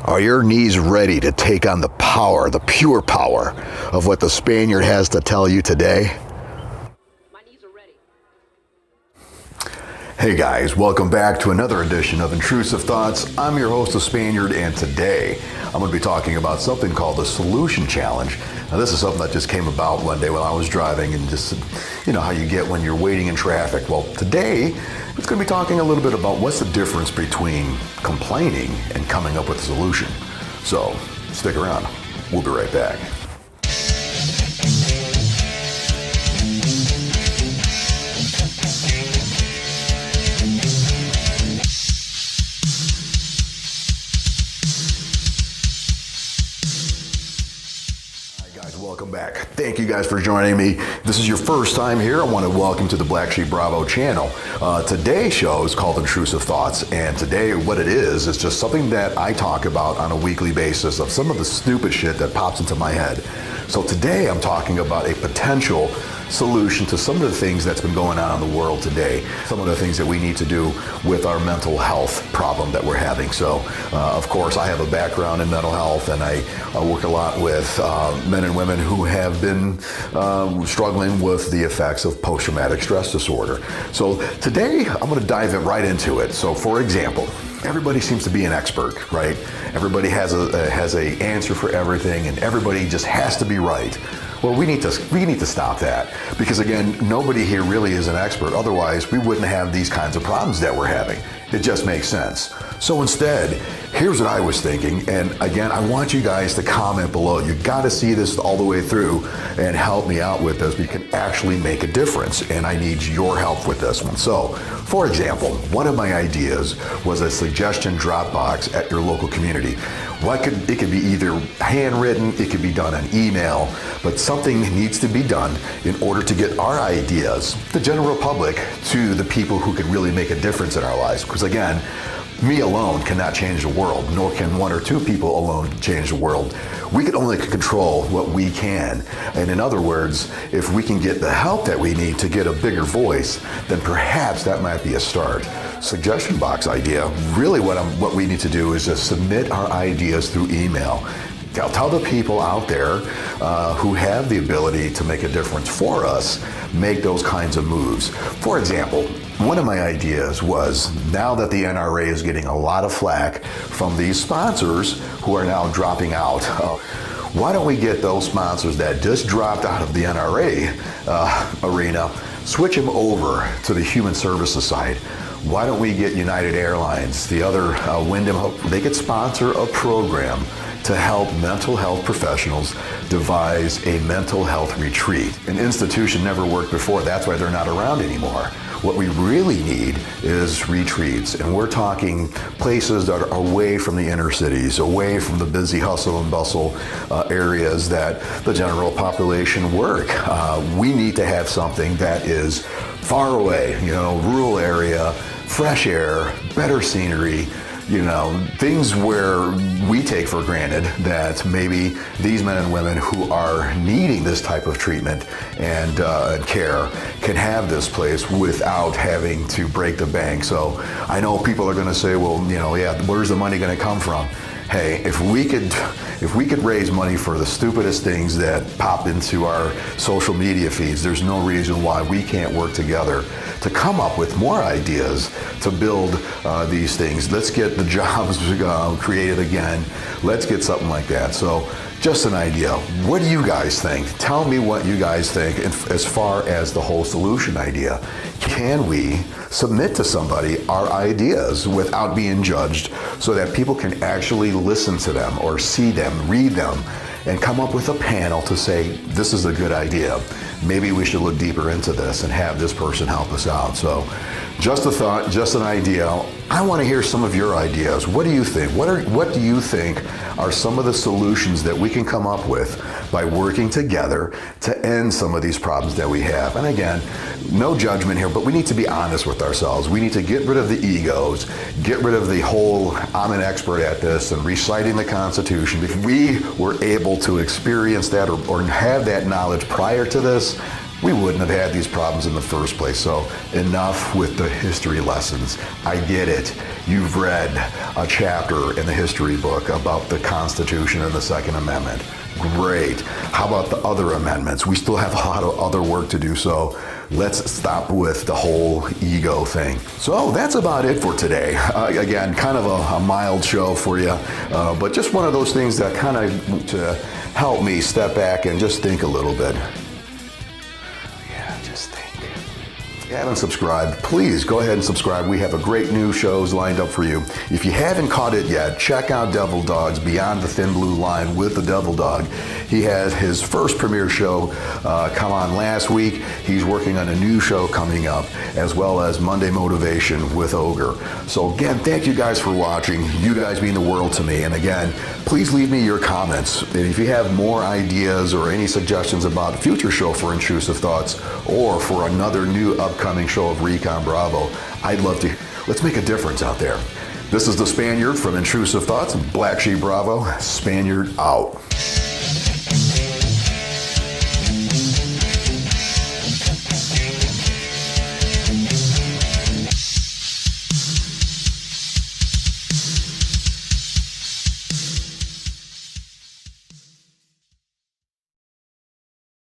Are your knees ready to take on the power, the pure power of what the Spaniard has to tell you today? My knees are ready. Hey guys, welcome back to another edition of Intrusive Thoughts. I'm your host, the Spaniard, and today I'm going to be talking about something called the Solution Challenge. Now this is something that just came about one day while I was driving, and just, you know how you get when you're waiting in traffic. Well, today it's going to be talking a little bit about what's the difference between complaining and coming up with a solution. So stick around. We'll be right back. Welcome back. Thank you guys for joining me. If this is your first time here, I want to welcome to the BlackSheep Bravo channel. Today's show is called Intrusive Thoughts, and today what it is just something that I talk about on a weekly basis of some of the stupid shit that pops into my head. So today I'm talking about a potential solution to some of the things that's been going on in the world today, some of the things that we need to do with our mental health problem that we're having. So of course I have a background in mental health, and I work a lot with men and women who have been struggling with the effects of post-traumatic stress disorder. So today I'm going to dive right into it. So for example, everybody seems to be an expert, right? Everybody has a answer for everything, and everybody just has to be right. Well, we need to stop that, because again, nobody here really is an expert. Otherwise, we wouldn't have these kinds of problems that we're having. It just makes sense. So instead, here's what I was thinking, and again, I want you guys to comment below. You got to see this all the way through and help me out with this. We can actually make a difference, and I need your help with this one. So, for example, one of my ideas was a suggestion drop box at your local community. It could be either handwritten, it could be done on email, but something needs to be done in order to get our ideas, the general public, to the people who can really make a difference in our lives. Because again, me alone cannot change the world, nor can one or two people alone change the world. We can only control what we can. And in other words, if we can get the help that we need to get a bigger voice, then perhaps that might be a start. Suggestion box idea, really what we need to do is just submit our ideas through email. Tell the people out there who have the ability to make a difference for us, make those kinds of moves. For example, one of my ideas was, now that the NRA is getting a lot of flack from these sponsors who are now dropping out, why don't we get those sponsors that just dropped out of the NRA arena, switch them over to the human services side? Why don't we get United Airlines, the other Wyndham, they could sponsor a program to help mental health professionals devise a mental health retreat. An institution never worked before, that's why they're not around anymore. What we really need is retreats, and we're talking places that are away from the inner cities, away from the busy hustle and bustle areas that the general population work. We need to have something that is far away, rural area, fresh air, better scenery, things where we take for granted that maybe these men and women who are needing this type of treatment and care can have this place without having to break the bank. So I know people are going to say, well, where's the money going to come from? Hey, if we could raise money for the stupidest things that pop into our social media feeds, there's no reason why we can't work together to come up with more ideas to build these things. Let's get the jobs created again. Let's get something like that. So just an idea. What do you guys think? Tell me what you guys think as far as the whole solution idea. Can we submit to somebody our ideas without being judged, so that people can actually listen to them or see them, read them, and come up with a panel to say, this is a good idea. Maybe we should look deeper into this and have this person help us out. So just a thought, just an idea. I want to hear some of your ideas. What do you think? What do you think are some of the solutions that we can come up with by working together to end some of these problems that we have? And again, no judgment here, but we need to be honest with ourselves. We need to get rid of the egos, get rid of the whole I'm an expert at this and reciting the Constitution. If we were able to experience that or have that knowledge prior to this, we wouldn't have had these problems in the first place. So enough with the history lessons. I get it. You've read a chapter in the history book about the Constitution and the Second Amendment. Great. How about the other amendments? We still have a lot of other work to do, so let's stop with the whole ego thing. So that's about it for today. Again, kind of a mild show for you, but just one of those things that kind of to help me step back and just think a little bit. If you haven't subscribed, please go ahead and subscribe. We have a great new shows lined up for you. If you haven't caught it yet, check out Devil Dog's Beyond the Thin Blue Line with the Devil Dog. He had his first premiere show come on last week. He's working on a new show coming up, as well as Monday Motivation with Ogre. So again, thank you guys for watching. You guys mean the world to me. And again, please leave me your comments. And if you have more ideas or any suggestions about a future show for Intrusive Thoughts or for another new upcoming show of Recon Bravo, I'd love to. Let's make a difference out there. This is the Spaniard from Intrusive Thoughts, BlackSheep Bravo. Spaniard out.